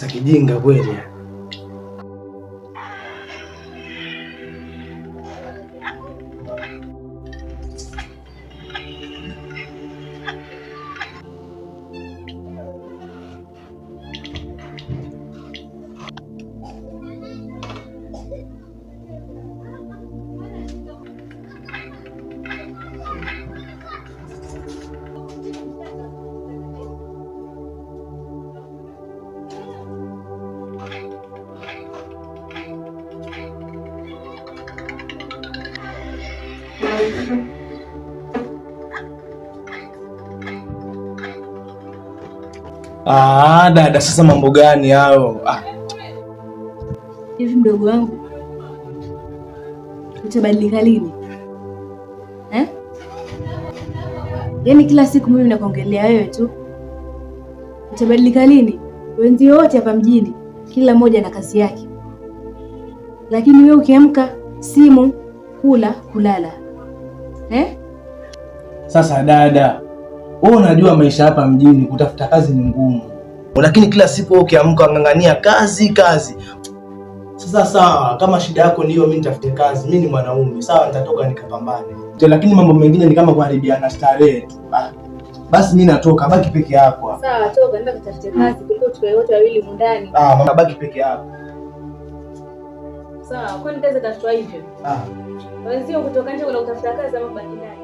Sasa kijinga kweli. Dada, sasa mambo gani hayo? Hivi mdogo wangu, utabadilika lini? Yaani kila siku mimi nakuongelea wewe tu. Utabadilika lini? Wenzio wote hapa mjini kila mmoja na kazi yake, lakini wewe ukiamka simu, kula, kulala. Sasa dada, wewe unajua maisha hapa mjini kutafuta kazi ni ngumu, lakini kila siku ukiamka ng'ang'ania kazi. Sasa sawa, kama shida yako ni hiyo, mimi nitafute kazi. Mimi ni mwanaume, sawa, nitatoka nikapambane, lakini mambo mengine ni kama kuharibiana starehe tu. Basi mimi natoka, baki peke yako. Sawa, toka nenda kutafute kazi kuliko tuwe wote wawili ndani. Mama, baki peke yako. Sawa, kwani kazi tafuta hivyo? Wenzio kutoka nje kuna kutafuta kazi ama baki ndani?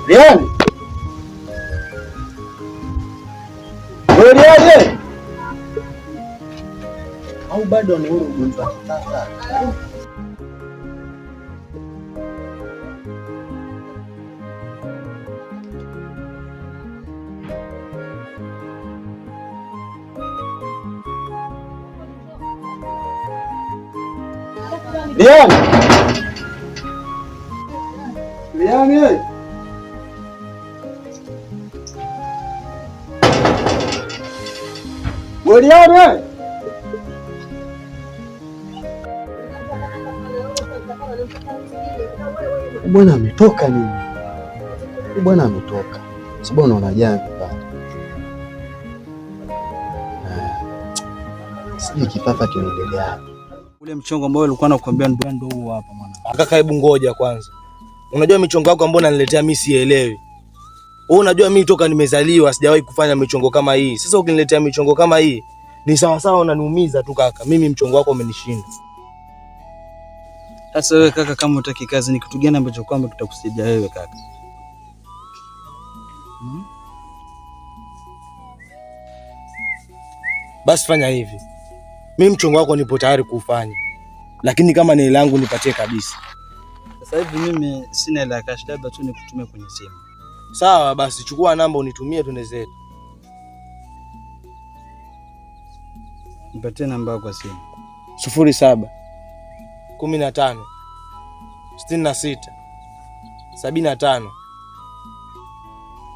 Liani! Wewe Liani! Au bado ni huru ugonjwa sasa? Liani! Liani! Liani! Bwana ametoka nini? Bwana ametoka. Sababu unaona jana pale. Sijui kifafa kinaendelea hapa. Ule mchongo ambao ulikuwa nakwambia ndio huo hapa mwana. Kaka, hebu ngoja kwanza. Unajua michongo yako ambayo unaniletea mimi sielewi. Wewe unajua mimi toka nimezaliwa sijawahi kufanya michongo kama hii. Sasa ukiniletea michongo kama hii ni sawa sawa unaniumiza tu kaka. Mimi mchongo wako umenishinda. Sasa wewe kaka, kama utaki kazi ni kitu gani ambacho kwamba kitakusaidia wewe kaka? Basi fanya hivi. Mimi mchongo wako nipo tayari kufanya. Lakini kama ni hela yangu nipatie kabisa. Sasa hivi mimi sina hela cash, labda tu nikutumie kwenye simu. Sawa basi, chukua namba unitumie tuende zetu. Nipatie namba yako ya simu. 07 15 66 75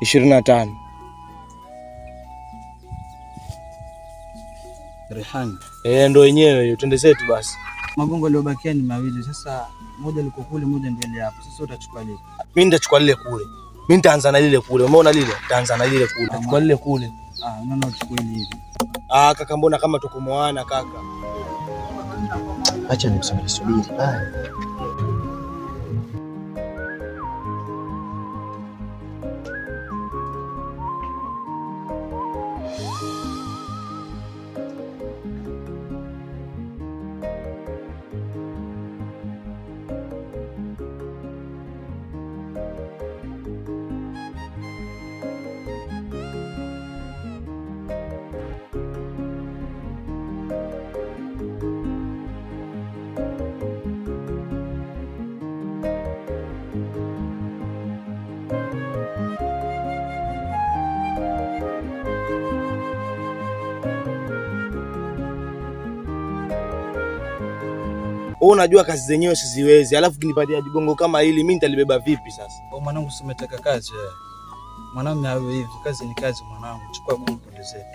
25. Rehani. Ndio yenyewe hiyo, twende zetu basi. Magongo yaliyobakia ni mawili. Sasa moja liko kule, moja ndio hapo. Sasa utachukua lipi? Mimi nitachukua lile kule. Mimi nitaanza na lile kule. Umeona lile? Nitaanza na lile kule. Nitachukua lile kule. Unaona uchukue hivi. Kaka, mbona kama tuko mwana kaka? Acha nimsubiri pale. Wewe unajua kazi zenyewe siziwezi, alafu kinipatia jigongo kama hili mimi nitalibeba vipi sasa? Mwanangu, usimetaka kazi wewe. Mwanangu hawe hivi, kazi ni kazi mwanangu. Chukua bongo zetu.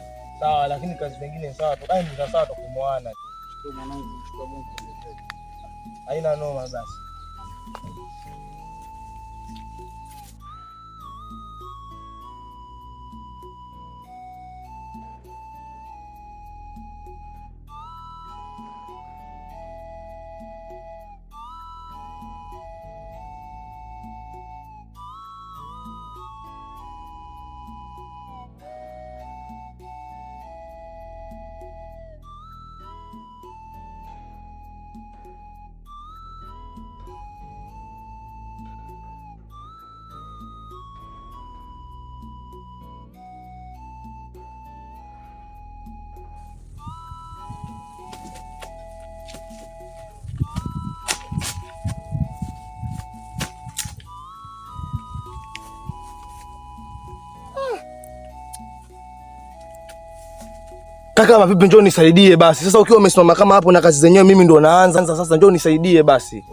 Sawa, lakini kazi zingine sawa tu. Ni sawa tu kumwana tu. Chukua mwanangu, chukua bongo zetu. Haina noma basi. Kaka vipi, njoo nisaidie basi. Sasa ukiwa umesimama kama hapo na kazi zenyewe mimi ndo naanza sasa, njoo nisaidie basi.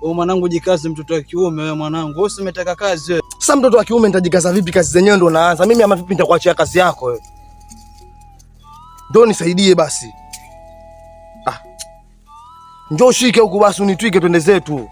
Wewe mwanangu, jikaze, mtoto wa kiume wewe mwanangu. Wewe usimetaka kazi wewe. Sasa mtoto wa kiume nitajikaza vipi, kazi zenyewe ndo naanza. Mimi ama vipi nitakuachia kazi yako wewe? Njoo nisaidie basi. Njoo shike huku basi unitwike twende zetu.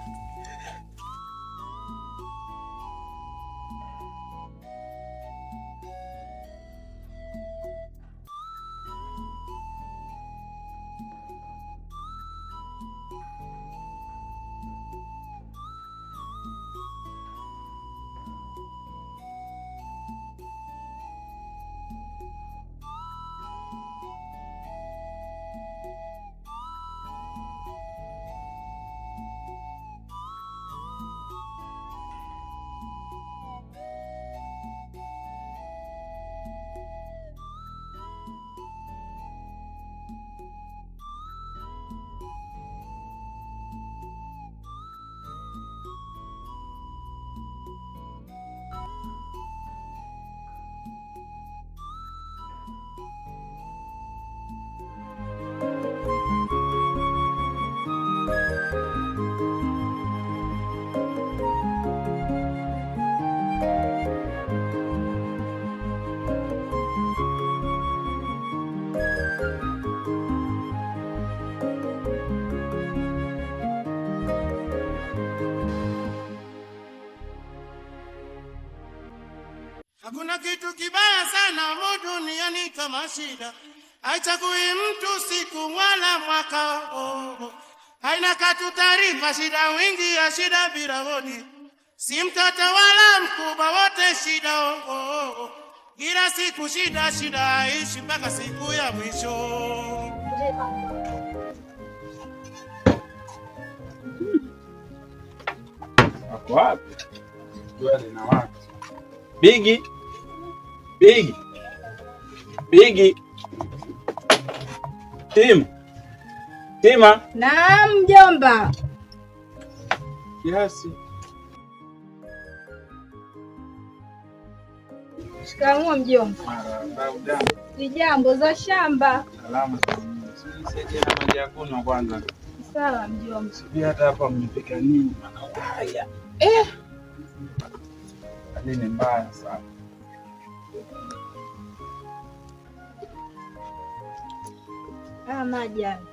Hakuna kitu kibaya sana humu duniani kama shida. Haichagui mtu siku wala mwaka. Haina katu taarifa, shida wingi ya shida bila hodi. Si mtoto wala mkubwa, wote shida. Kila siku shida, shida haishi mpaka siku ya mwisho. Wako wapi? Jua linawaka. Bigi. Bigi. Bigi. Tima. Naam mjomba. Kiasi. Shikamoo mjomba. Sijambo za shamba. Salama sana. Sisi na maji ya kunywa kwanza. Sawa mjomba. Sijui hata hapa mmepika nini? Haya. Hali ni mbaya sana. Maji hapo.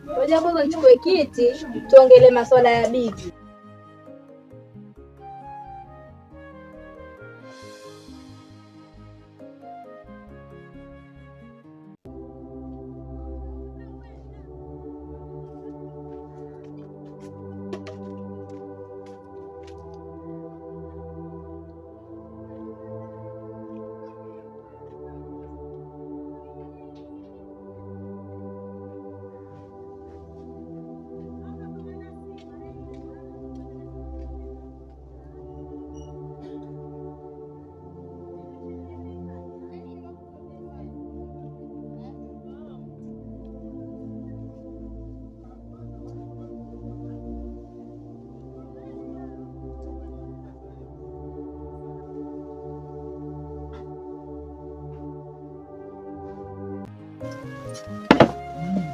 Ngoja kwanza nichukue kiti tuongelee masuala ya Bigi.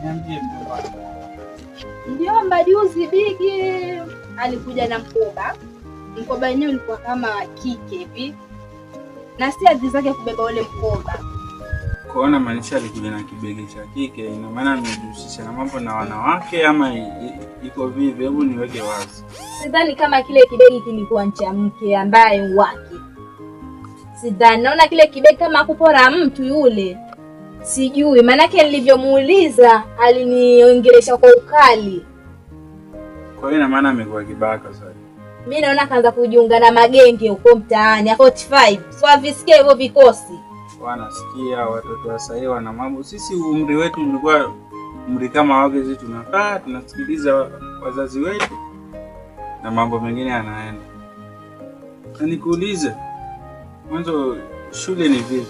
Niambie mjomba. Mjomba, juzi Bigi alikuja na mkoba. Mkoba wenyewe ulikuwa kama kike hivi. Na si adhi zake kubeba ule mkoba. Kuona maanisha alikuja na kibegi cha kike, ina maana amejihusisha na mambo na wanawake ama iko vipi? Hebu niweke wazi. Sidhani kama kile kibegi kilikuwa cha mke ambaye wake. Sidhani, naona kile kibegi kama kupora mtu yule. Sijui, manake nilivyomuuliza aliniongelesha kwa ukali. Kwa hiyo ina maana amekuwa kibaka sasa. Mimi naona kaanza kujiunga na magenge huko mtaani ya 45. So avisikie hivyo vikosi. Wanasikia watoto wa sasa wana mambo. Sisi umri wetu ulikuwa umri kama wake, sisi tunakaa tunasikiliza wazazi wetu na mambo mengine yanaenda. Na nikuulize, mwanzo shule ni vipi?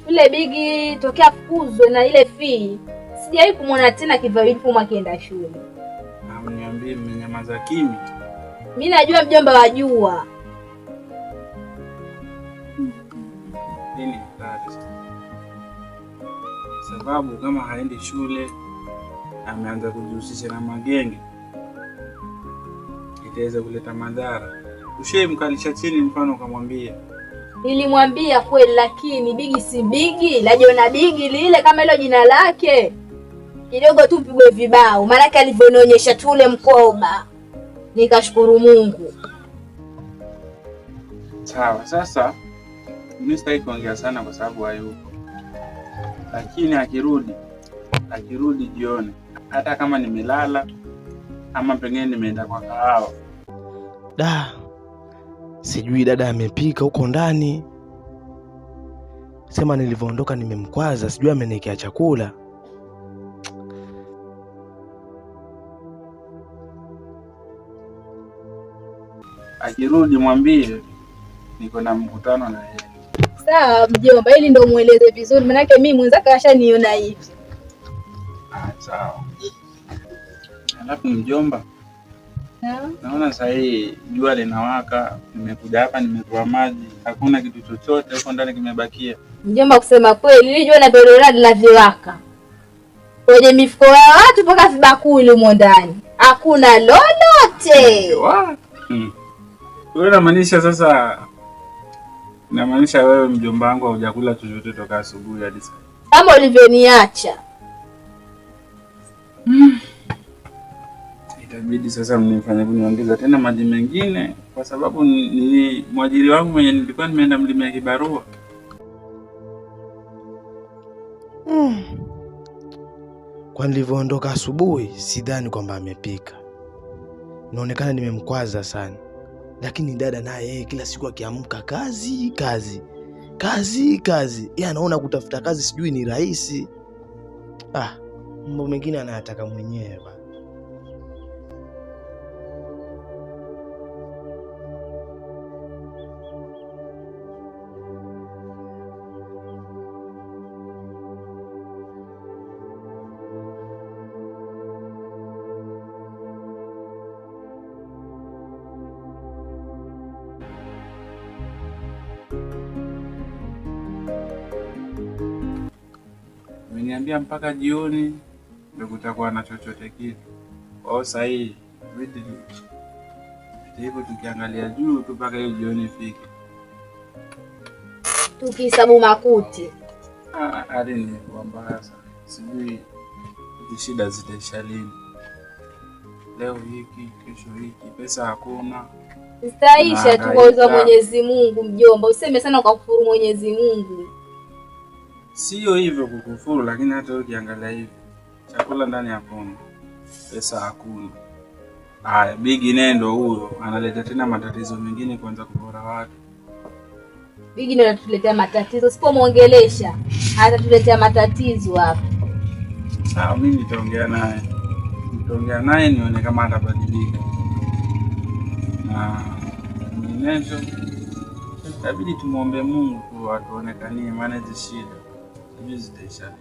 Shule Bigi tokea fukuzwe na ile fee. Sijawahi kumuona tena kivaa uniform akienda shule. Na mniambie mmenyamaza kimya. Mimi najua mjomba wajua. Nini hatari? Sababu kama haendi shule ameanza kujihusisha na magenge, itaweza kuleta madhara. Mkalisha chini mfano ukamwambia. Nilimwambia kweli, lakini Bigi si Bigi, lajiona Bigi lile kama hilo jina lake. Kidogo tu pigwe vibao, maana alivyonionyesha tu ule mkoba. Nikashukuru Mungu. Sawa, sasa mimi sitaki kuongea sana kwa sababu hayupo. Lakini akirudi jioni, hata kama nimelala ama pengine nimeenda kwa kahawa. Sijui dada amepika huko ndani. Sema nilivyoondoka nimemkwaza, sijui ameniwekea chakula. Akirudi mwambie niko na mkutano na yeye. Sawa mjomba, ili ndio mueleze vizuri, manake mimi mwenzake ashaniona hivi. Sawa. Alafu mjomba, naona sasa hii jua linawaka, nimekuja hapa nimetoa maji, hakuna kitu chochote huko ndani kimebakia. Mjomba, kusema kweli ile jua na dorora linaviwaka. Kwenye mifuko ya watu mpaka vibakuli humo ndani. Hakuna lolote. Wewe unamaanisha sasa, inamaanisha wewe mjomba wangu hujakula chochote toka asubuhi hadi sasa. Kama ulivyoniacha. Itabidi sasa mnifanye kuniongeza tena maji mengine kwa sababu ni mwajiri wangu mwenye nilikuwa nimeenda mlimia kibarua. Kwa nilivyoondoka asubuhi sidhani kwamba amepika. Inaonekana nimemkwaza sana. Lakini dada naye kila siku akiamka kazi. Yeye anaona kutafuta kazi sijui ni rahisi. Mambo mengine anayataka mwenyewe bana. Niambia mpaka jioni ndio kutakuwa na chochote kitu. Sasa hii vipi hivyo tukiangalia juu tu mpaka hiyo jioni ifike. Tukihesabu makuti. Hadi ni mbaya sana. Sijui shida zitaisha lini. Leo hiki, kesho hiki, pesa hakuna. Zitaisha tu kwa uwezo wa Mwenyezi Mungu mjomba. Useme sana kwa kufuru Mwenyezi Mungu. Sio hivyo kukufuru, lakini hata ukiangalia hivi chakula ndani hakuna, pesa hakuna. Bigi nendo huyo analeta tena matatizo mengine, kwanza kupora watu. Bigi ndio anatuletea matatizo, sipomuongelesha atatuletea matatizo hapa. Sawa, mimi nitaongea naye nione kama atabadilika. Na mwenyezo inabidi tumuombe Mungu tu atuonekanie, maana hizi shida zitaisha lini.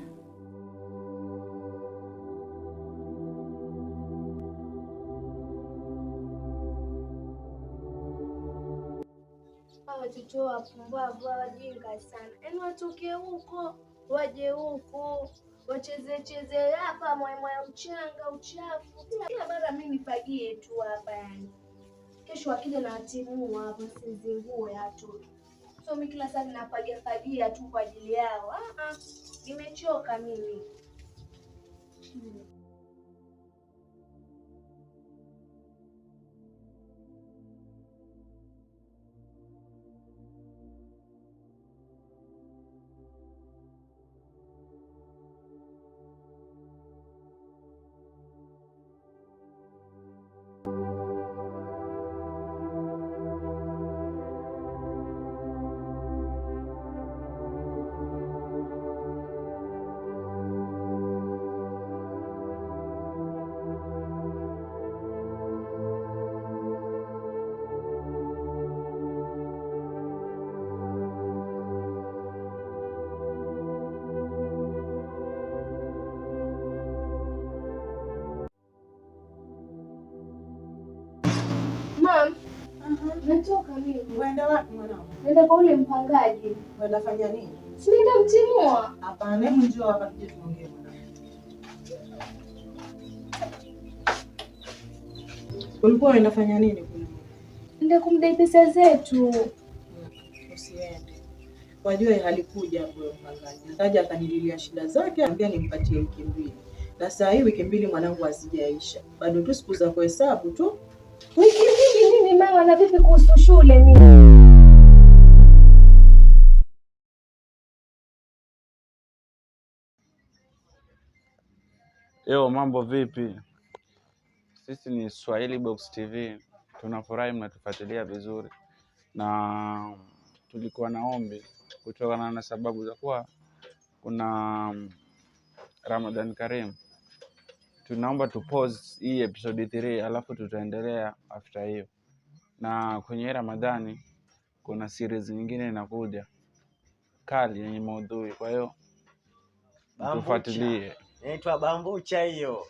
Watoto wapumbavu wajinga sana. Yaani watoke huko waje huko. wacheze hapa moyo mchanga uchafu. Kila mara mimi nifagie tu hapa yani. Kesho akija na timua hapa sizingue hatu. So mimi kila saa ninafagia tu kwa ajili yao. Nimechoka mimi. Natoka mimi. Uenda wapi mwanangu? Nenda kwa ule mpangaji. Uenda fanya nini? Si nenda mtimua. Hapana, hebu njoo hapa tuje tuongee mwanangu. Ulikuwa uenda fanya nini kule? Nenda kumdai pesa zetu. Usiende. Wajua halikuja hapo mpangaji. Akaja akanililia shida zake, ambia nimpatie wiki 2. Na saa hii wiki 2 mwanangu hazijaisha. Bado tu siku za kuhesabu tu. Wiki 2 nini mama, na vipi kuhusu shule mimi? Mambo vipi? Sisi ni Swahili Box TV. Tunafurahi mnatufuatilia vizuri. Na tulikuwa na ombi kutokana na sababu za kuwa kuna Ramadan Karim. Tunaomba pause hii episode 3 alafu tutaendelea after hiyo. Na kwenye Ramadhani kuna series nyingine inakuja kali yenye maudhui, kwa hiyo tufuatilie. Inaitwa Bambucha hiyo.